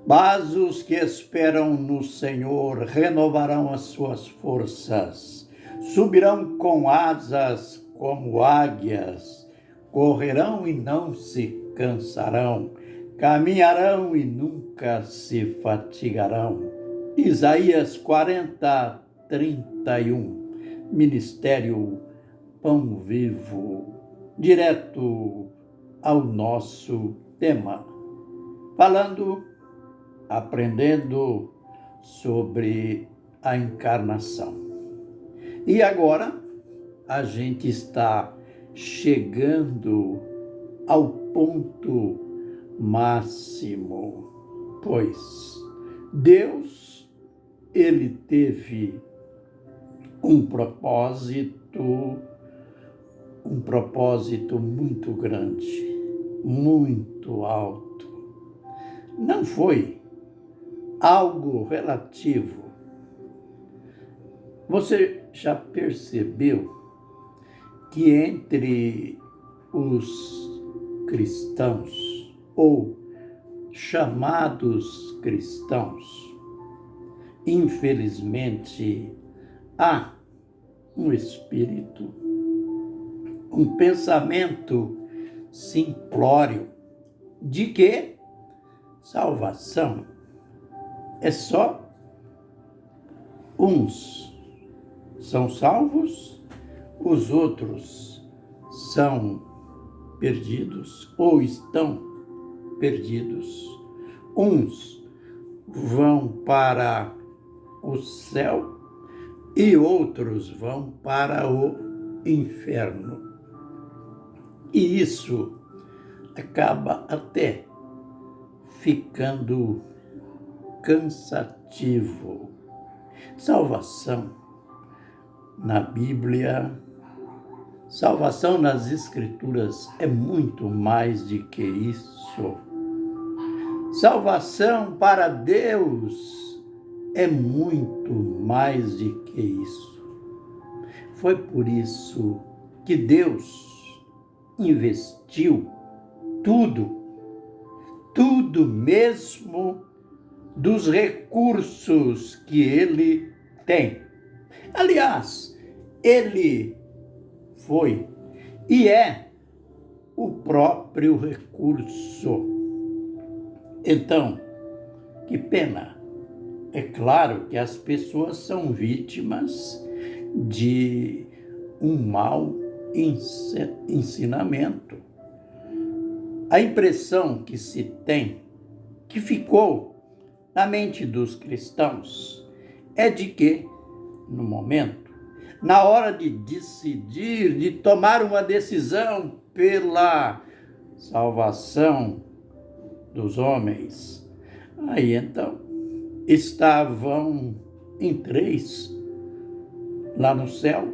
Mas os que esperam no Senhor renovarão as suas forças, subirão com asas como águias, correrão e não se cansarão, caminharão e nunca se fatigarão. Isaías 40:31, Ministério Pão Vivo, direto ao nosso tema, aprendendo sobre a encarnação. E agora a gente está chegando ao ponto máximo, pois Deus, ele teve um propósito muito grande, muito alto. Não foi algo relativo. Você já percebeu que entre os cristãos, ou chamados cristãos, infelizmente, há um espírito, um pensamento simplório de que salvação é só uns são salvos, os outros são perdidos ou estão perdidos. Uns vão para o céu e outros vão para o inferno. E isso acaba até ficando cansativo. Salvação na Bíblia, salvação nas Escrituras é muito mais do que isso. Salvação para Deus é muito mais do que isso. Foi por isso que Deus investiu tudo mesmo dos recursos que ele tem. Aliás, ele foi e é o próprio recurso. Então, que pena. É claro que as pessoas são vítimas de um mau ensinamento. A impressão que se tem, que ficou na mente dos cristãos, é de que, no momento, na hora de decidir, de tomar uma decisão pela salvação dos homens, aí então estavam em 3 lá no céu,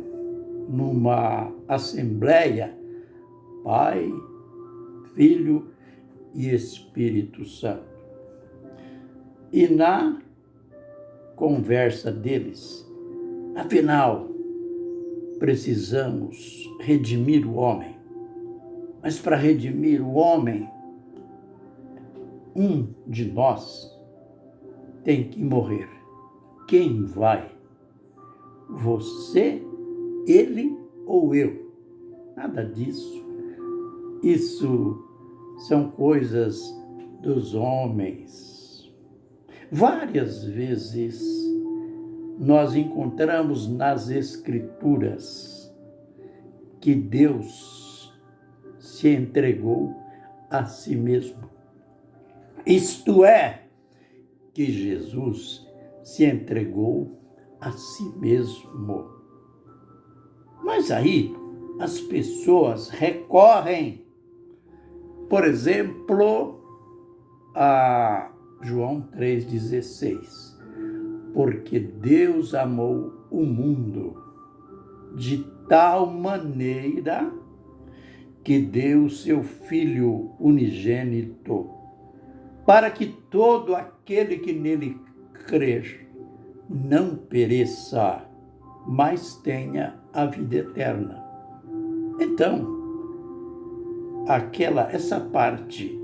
numa assembleia, Pai, Filho e Espírito Santo. E na conversa deles, afinal, precisamos redimir o homem. Mas para redimir o homem, um de nós tem que morrer. Quem vai? Você, ele ou eu? Nada disso. Isso são coisas dos homens. Várias vezes nós encontramos nas Escrituras que Deus se entregou a si mesmo. Isto é, que Jesus se entregou a si mesmo. Mas aí as pessoas recorrem, por exemplo, a João 3,16. Porque Deus amou o mundo de tal maneira que deu seu Filho unigênito, para que todo aquele que nele crer não pereça, mas tenha a vida eterna. Então, essa parte,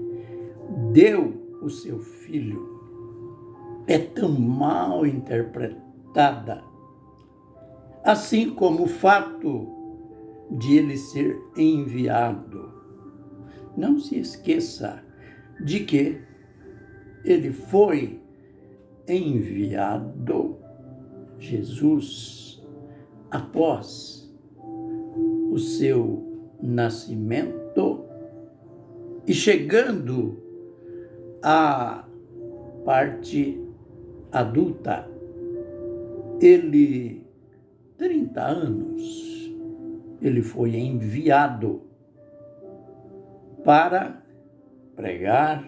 deu o seu Filho é tão mal interpretada, assim como o fato de ele ser enviado. Não se esqueça de que ele foi enviado, Jesus, após o seu nascimento e chegando à parte adulta, ele, 30 anos, ele foi enviado para pregar,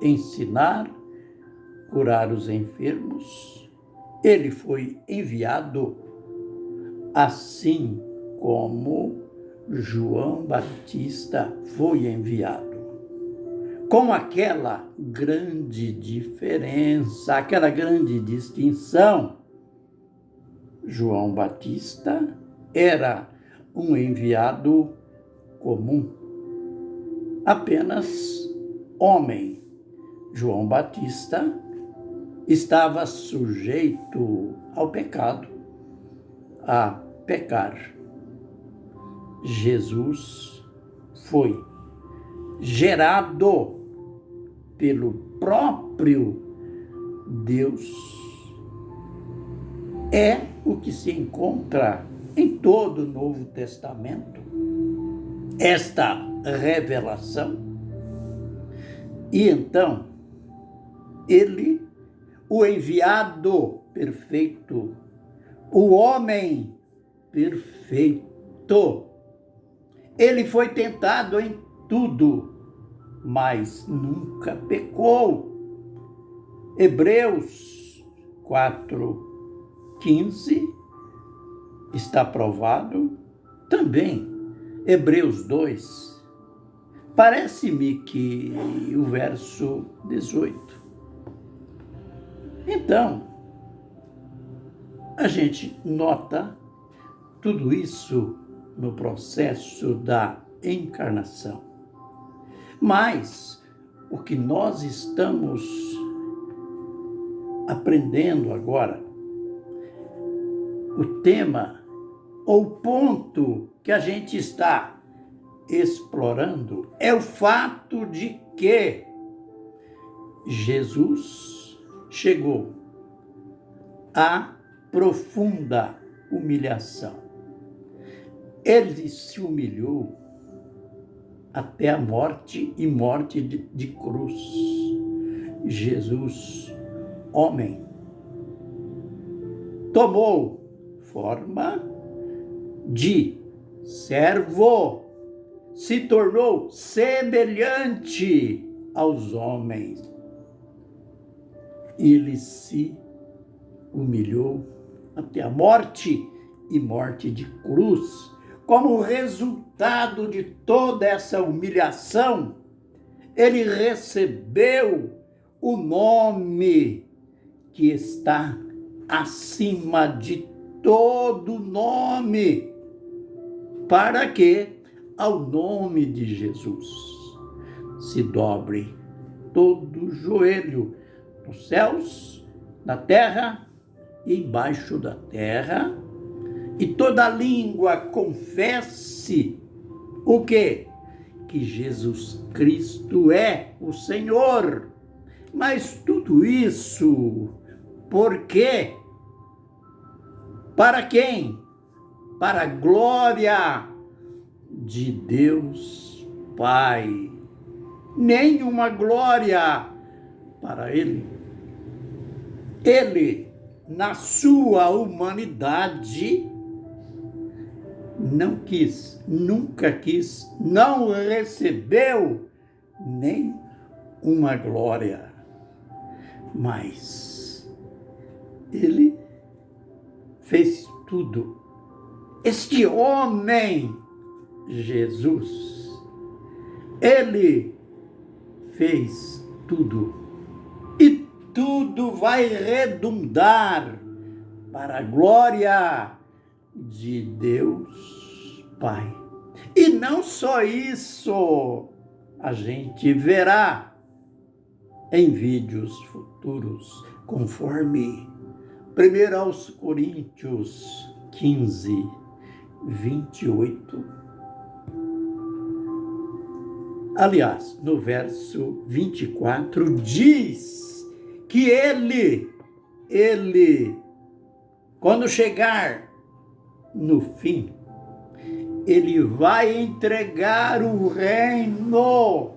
ensinar, curar os enfermos. Ele foi enviado assim como João Batista foi enviado. Com aquela grande diferença, aquela grande distinção, João Batista era um enviado comum, apenas homem. João Batista estava sujeito ao pecado, a pecar. Jesus foi gerado pelo próprio Deus. É o que se encontra em todo o Novo Testamento, esta revelação. E então, ele, o enviado perfeito, o homem perfeito, ele foi tentado em tudo, mas nunca pecou. Hebreus 4:15 está provado. Também Hebreus 2. Parece-me que o verso 18. Então, a gente nota tudo isso no processo da encarnação. Mas o que nós estamos aprendendo agora, o tema ou ponto que a gente está explorando é o fato de que Jesus chegou à profunda humilhação. Ele se humilhou até a morte e morte de cruz. Jesus, homem, tomou forma de servo, se tornou semelhante aos homens. Ele se humilhou até a morte e morte de cruz. Como resultado de toda essa humilhação, ele recebeu o nome que está acima de todo nome, para que ao nome de Jesus se dobre todo o joelho nos céus, na terra e embaixo da terra, e toda língua confesse o quê? Que Jesus Cristo é o Senhor. Mas tudo isso por quê? Para quem? Para a glória de Deus Pai. Nenhuma glória para Ele. Ele, na sua humanidade, não quis, nunca quis, não recebeu nem uma glória. Mas ele fez tudo. Este homem, Jesus, ele fez tudo. E tudo vai redundar para a glória de Deus Pai. E não só isso, a gente verá em vídeos futuros, conforme 1 aos Coríntios 15, 28. Aliás, no verso 24, diz que ele, quando chegar no fim, ele vai entregar o reino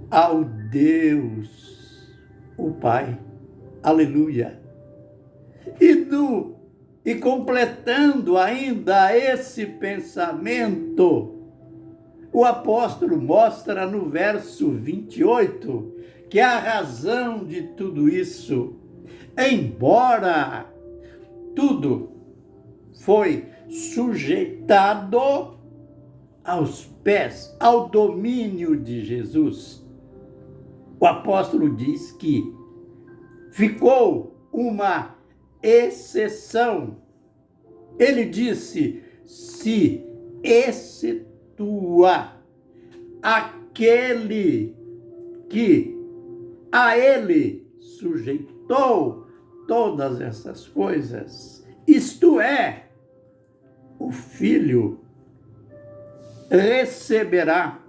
ao Deus, o Pai. Aleluia. E completando ainda esse pensamento, o apóstolo mostra no verso 28 que a razão de tudo isso, embora tudo foi sujeitado aos pés, ao domínio de Jesus, o apóstolo diz que ficou uma exceção. Ele disse: se excetua aquele que a ele sujeitou todas essas coisas, isto é, o Filho receberá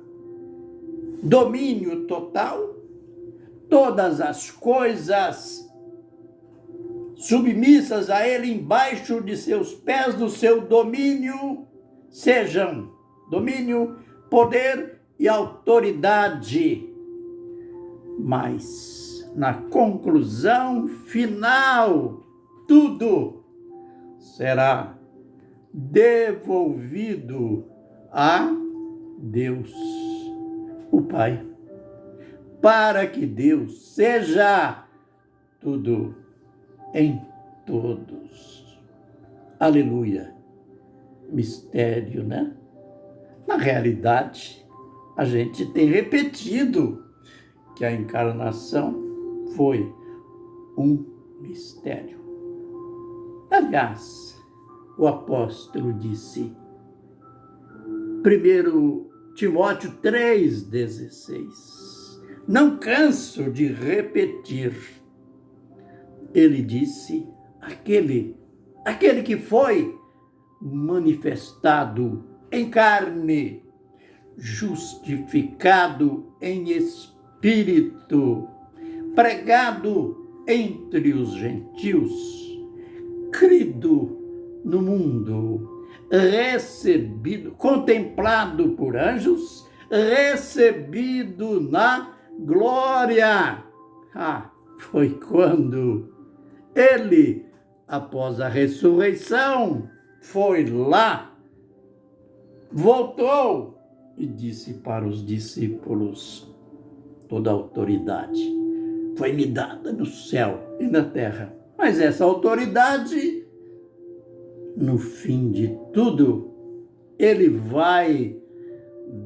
domínio total, todas as coisas submissas a ele, embaixo de seus pés, do seu domínio, sejam domínio, poder e autoridade. Mas, na conclusão final, tudo será devolvido a Deus, o Pai, para que Deus seja tudo em todos. Aleluia. Mistério, né? Na realidade, a gente tem repetido que a encarnação foi um mistério. Aliás, o apóstolo disse, 1 Timóteo 3,16, não canso de repetir. Ele disse, aquele que foi manifestado em carne, justificado em espírito, pregado entre os gentios, crido no mundo, recebido, contemplado por anjos, recebido na glória. Foi quando ele, após a ressurreição, foi lá, voltou e disse para os discípulos, toda a autoridade foi-me dada no céu e na terra. Mas essa autoridade, no fim de tudo, ele vai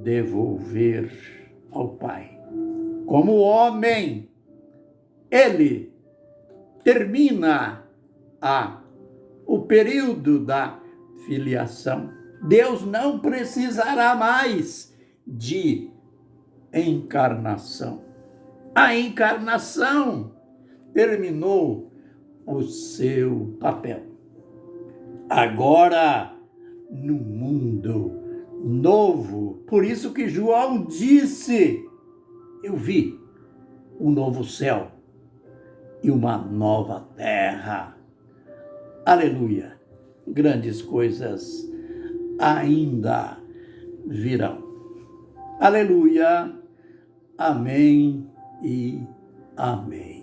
devolver ao Pai. Como homem, ele termina o período da filiação. Deus não precisará mais de encarnação. A encarnação terminou o seu papel. Agora, no mundo novo, por isso que João disse, eu vi um novo céu e uma nova terra. Aleluia! Grandes coisas ainda virão. Aleluia! Amém e amém.